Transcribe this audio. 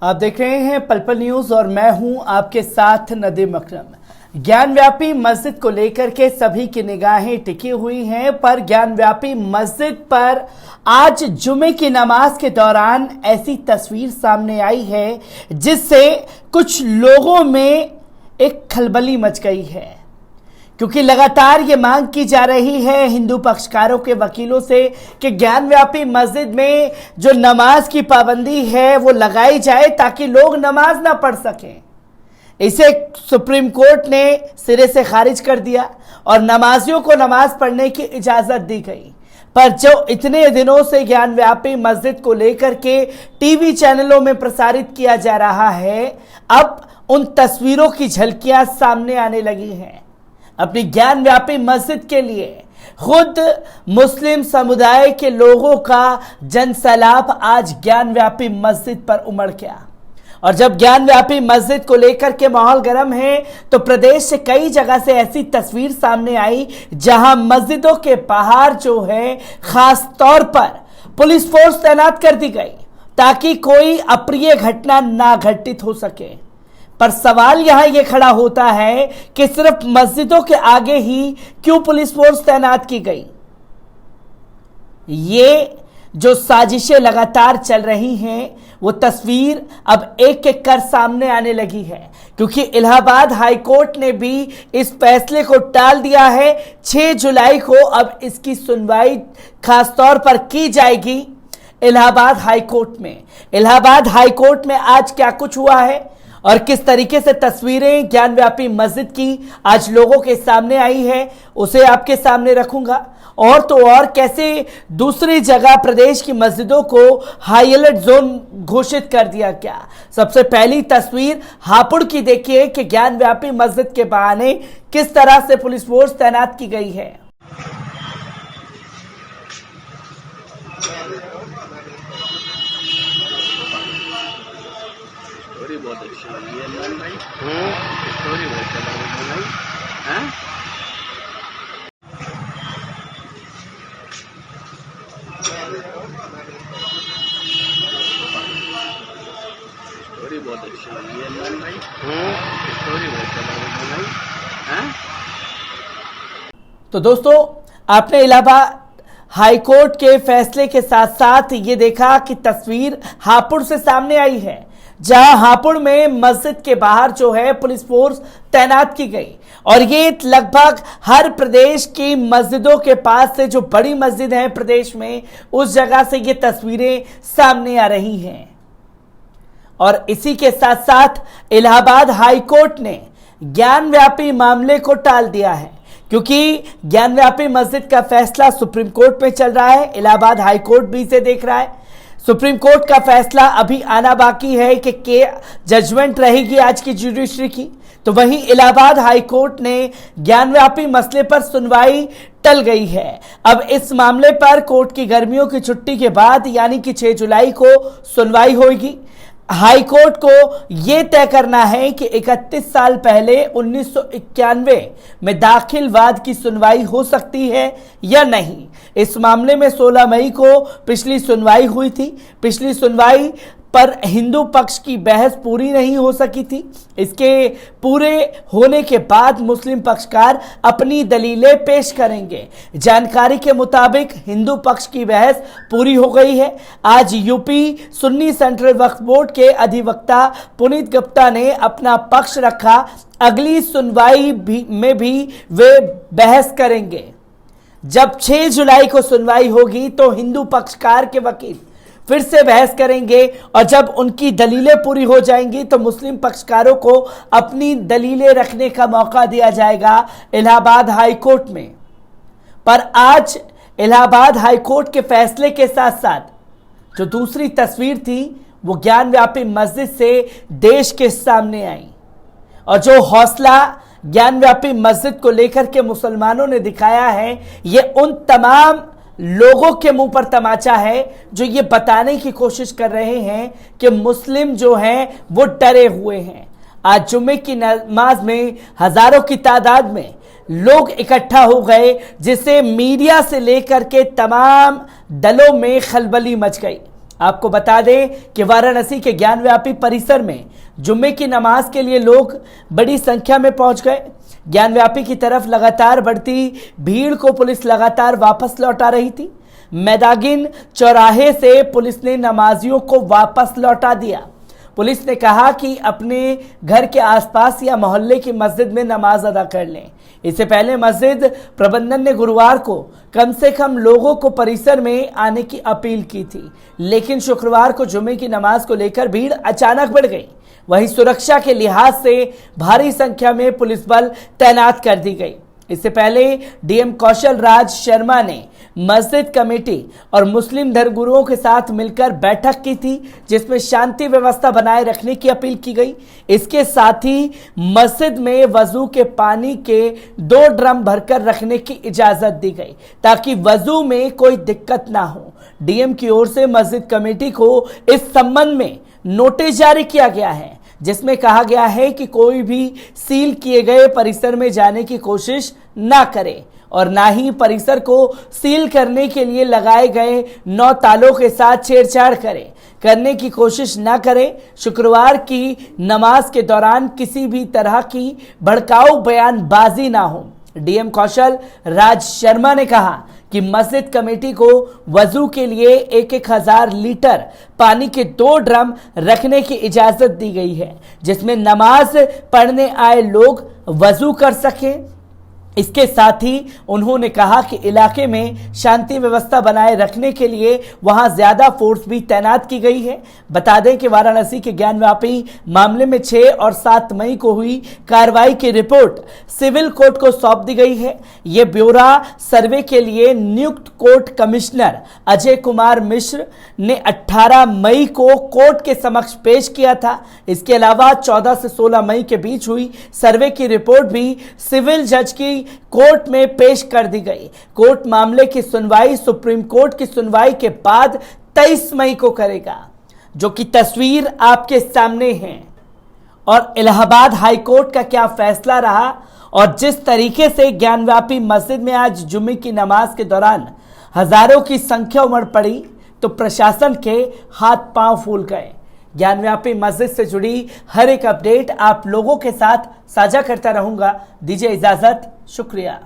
आप देख रहे हैं पल पल न्यूज और मैं हूं आपके साथ नदीम अकरम। ज्ञानव्यापी मस्जिद को लेकर के सभी की निगाहें टिकी हुई हैं, पर ज्ञानव्यापी मस्जिद पर आज जुमे की नमाज के दौरान ऐसी तस्वीर सामने आई है जिससे कुछ लोगों में एक खलबली मच गई है, क्योंकि लगातार ये मांग की जा रही है हिंदू पक्षकारों के वकीलों से कि ज्ञानव्यापी मस्जिद में जो नमाज की पाबंदी है वो लगाई जाए ताकि लोग नमाज ना पढ़ सकें। इसे सुप्रीम कोर्ट ने सिरे से खारिज कर दिया और नमाजियों को नमाज पढ़ने की इजाज़त दी गई। पर जो इतने दिनों से ज्ञानव्यापी मस्जिद को लेकर के टीवी चैनलों में प्रसारित किया जा रहा है, अब उन तस्वीरों की झलकियां सामने आने लगी हैं। अपनी ज्ञानव्यापी मस्जिद के लिए खुद मुस्लिम समुदाय के लोगों का जनसैलाब आज ज्ञानव्यापी मस्जिद पर उमड़ गया। और जब ज्ञानव्यापी मस्जिद को लेकर के माहौल गर्म है तो प्रदेश से कई जगह से ऐसी तस्वीर सामने आई जहां मस्जिदों के बाहर जो है खास तौर पर पुलिस फोर्स तैनात कर दी गई ताकि कोई अप्रिय घटना ना घटित हो सके। पर सवाल यहां यह खड़ा होता है कि सिर्फ मस्जिदों के आगे ही क्यों पुलिस फोर्स तैनात की गई। ये जो साजिशें लगातार चल रही हैं वो तस्वीर अब एक एक कर सामने आने लगी है, क्योंकि इलाहाबाद हाई कोर्ट ने भी इस फैसले को टाल दिया है। 6 जुलाई को अब इसकी सुनवाई खासतौर पर की जाएगी इलाहाबाद हाई कोर्ट में। इलाहाबाद हाई कोर्ट में आज क्या कुछ हुआ है और किस तरीके से तस्वीरें ज्ञानव्यापी मस्जिद की आज लोगों के सामने आई है, उसे आपके सामने रखूंगा। और तो और कैसे दूसरी जगह प्रदेश की मस्जिदों को हाई अलर्ट जोन घोषित कर दिया क्या। सबसे पहली तस्वीर हापुड़ की देखिए कि ज्ञानव्यापी मस्जिद के बहाने किस तरह से पुलिस फोर्स तैनात की गई है। स्टोरी बहुत अच्छी लगी है अनमोल भाई। स्टोरी बहुत अच्छा लगा भाई। हैं स्टोरी बहुत अच्छी लगी है अनमोल भाई। स्टोरी बहुत अच्छा लगा भाई। हैं तो दोस्तों, आपने इलाहाबाद हाई कोर्ट के फैसले के साथ साथ ये देखा कि तस्वीर हापुड़ से सामने आई है, जहां हापुड़ में मस्जिद के बाहर जो है पुलिस फोर्स तैनात की गई। और ये लगभग हर प्रदेश की मस्जिदों के पास से जो बड़ी मस्जिद है प्रदेश में, उस जगह से ये तस्वीरें सामने आ रही हैं। और इसी के साथ साथ इलाहाबाद हाई कोर्ट ने ज्ञानव्यापी मामले को टाल दिया है, क्योंकि ज्ञानव्यापी मस्जिद का फैसला सुप्रीम कोर्ट में चल रहा है। इलाहाबाद हाई कोर्ट भी इसे देख रहा है। सुप्रीम कोर्ट का फैसला अभी आना बाकी है कि जजमेंट रहेगी आज की जुडिशरी की। तो वहीं इलाहाबाद हाई कोर्ट ने ज्ञानव्यापी मसले पर सुनवाई टल गई है। अब इस मामले पर कोर्ट की गर्मियों की छुट्टी के बाद यानी कि 6 जुलाई को सुनवाई होगी। हाई कोर्ट को यह तय करना है कि 31 साल पहले 1991 में दाखिल वाद की सुनवाई हो सकती है या नहीं। इस मामले में 16 मई को पिछली सुनवाई हुई थी। पिछली सुनवाई पर हिंदू पक्ष की बहस पूरी नहीं हो सकी थी। इसके पूरे होने के बाद मुस्लिम पक्षकार अपनी दलीलें पेश करेंगे। जानकारी के मुताबिक हिंदू पक्ष की बहस पूरी हो गई है। आज यूपी सुन्नी सेंट्रल वक्फ बोर्ड के अधिवक्ता पुनीत गुप्ता ने अपना पक्ष रखा। अगली सुनवाई में भी वे बहस करेंगे। जब 6 जुलाई को सुनवाई होगी तो हिंदू पक्षकार के वकील फिर से बहस करेंगे और जब उनकी दलीलें पूरी हो जाएंगी तो मुस्लिम पक्षकारों को अपनी दलीलें रखने का मौका दिया जाएगा इलाहाबाद हाई कोर्ट में। पर आज इलाहाबाद हाई कोर्ट के फैसले के साथ साथ जो दूसरी तस्वीर थी वो ज्ञानव्यापी मस्जिद से देश के सामने आई। और जो हौसला ज्ञानव्यापी मस्जिद को लेकर के मुसलमानों ने दिखाया है, ये उन तमाम लोगों के मुंह पर तमाचा है जो ये बताने की कोशिश कर रहे हैं कि मुस्लिम जो हैं वो डरे हुए हैं। आज जुम्मे की नमाज में हजारों की तादाद में लोग इकट्ठा हो गए, जिससे मीडिया से लेकर के तमाम दलों में खलबली मच गई। आपको बता दें कि वाराणसी के ज्ञानव्यापी परिसर में जुम्मे की नमाज के लिए लोग बड़ी संख्या में पहुंच गए। ज्ञानव्यापी की तरफ लगातार बढ़ती भीड़ को पुलिस लगातार वापस लौटा रही थी। मैदागिन चौराहे से पुलिस ने नमाजियों को वापस लौटा दिया। पुलिस ने कहा कि अपने घर के आसपास या मोहल्ले की मस्जिद में नमाज अदा कर लें। इससे पहले मस्जिद प्रबंधन ने गुरुवार को कम से कम लोगों को परिसर में आने की अपील की थी, लेकिन शुक्रवार को जुमे की नमाज को लेकर भीड़ अचानक बढ़ गई। वहीं सुरक्षा के लिहाज से भारी संख्या में पुलिस बल तैनात कर दी गई। इससे पहले डीएम कौशल राज शर्मा ने मस्जिद कमेटी और मुस्लिम धर्मगुरुओं के साथ मिलकर बैठक की थी, जिसमें शांति व्यवस्था बनाए रखने की अपील की गई। इसके साथ ही मस्जिद में वजू के पानी के 2 ड्रम भरकर रखने की इजाजत दी गई ताकि वजू में कोई दिक्कत ना हो। डीएम की ओर से मस्जिद कमेटी को इस संबंध में नोटिस जारी किया गया है, जिसमें कहा गया है कि कोई भी सील किए गए परिसर में जाने की कोशिश ना करे और ना ही परिसर को सील करने के लिए लगाए गए 9 तालों के साथ छेड़छाड़ करने की कोशिश ना करें। शुक्रवार की नमाज के दौरान किसी भी तरह की भड़काऊ बयानबाजी ना हो। डीएम कौशल राज शर्मा ने कहा कि मस्जिद कमेटी को वजू के लिए 1,000 लीटर पानी के 2 ड्रम रखने की इजाजत दी गई है, जिसमें नमाज पढ़ने आए लोग वजू कर सकें। इसके साथ ही उन्होंने कहा कि इलाके में शांति व्यवस्था बनाए रखने के लिए वहां ज्यादा फोर्स भी तैनात की गई है। बता दें कि वाराणसी के ज्ञानव्यापी मामले में 6 और 7 मई को हुई कार्रवाई की रिपोर्ट सिविल कोर्ट को सौंप दी गई है। यह ब्यौरा सर्वे के लिए नियुक्त कोर्ट कमिश्नर अजय कुमार मिश्र ने 18 मई को कोर्ट के समक्ष पेश किया था। इसके अलावा 14 से 16 मई के बीच हुई सर्वे की रिपोर्ट भी सिविल जज की कोर्ट में पेश कर दी गई। कोर्ट मामले की सुनवाई सुप्रीम कोर्ट की सुनवाई के बाद 23 मई को करेगा, जो कि तस्वीर आपके सामने है। और इलाहाबाद हाई कोर्ट का क्या फैसला रहा और जिस तरीके से ज्ञानव्यापी मस्जिद में आज जुम्मे की नमाज के दौरान हजारों की संख्या उमड़ पड़ी तो प्रशासन के हाथ पांव फूल गए। ज्ञानव्यापी मस्जिद से जुड़ी हर एक अपडेट आप लोगों के साथ साझा करता रहूंगा। दीजिए इजाजत, शुक्रिया।